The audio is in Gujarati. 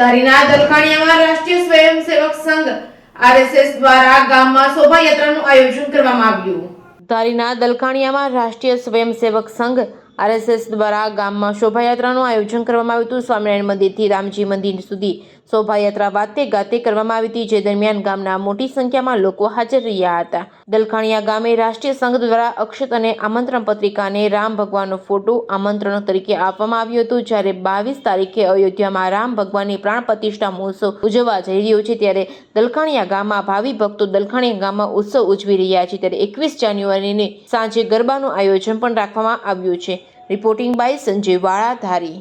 ધારીના દલખાણીયામાં રાષ્ટ્રીય સ્વયંસેવક સંઘ RSS દ્વારા ગામમાં શોભાયાત્રાનું આયોજન કરવામાં આવ્યું. ધારીના દલખાણીયામાં રાષ્ટ્રીય સ્વયંસેવક સંઘ RSS દ્વારા ગામમાં શોભાયાત્રાનું આયોજન કરવામાં આવ્યું હતું. સ્વામિનારાયણ મંદિરથી રામજી મંદિર સુધી શોભાયાત્રા વાતે ગાતે કરવામાં આવી હતી, જે દરમિયાન ગામના મોટી સંખ્યામાં લોકો હાજર રહ્યા હતા. દલખાણીયા ગામે રાષ્ટ્રીય સંઘ દ્વારા અક્ષત અને આમંત્રણ પત્રિકાને રામ ભગવાનનો ફોટો આમંત્રણ તરીકે આપવામાં આવ્યું હતું. જ્યારે 22 તારીખે અયોધ્યામાં રામ ભગવાનની પ્રાણ પ્રતિષ્ઠા મહોત્સવ ઉજવવા જઈ રહ્યો છે, ત્યારે દલખાણીયા ગામમાં ભાવિ ભક્તો દલખાણીયા ગામમાં ઉત્સવ ઉજવી રહ્યા છે. ત્યારે 21 જાન્યુઆરીને સાંજે ગરબાનું આયોજન પણ રાખવામાં આવ્યું છે. રિપોર્ટિંગ બાય સંજય વાળા, ધારી.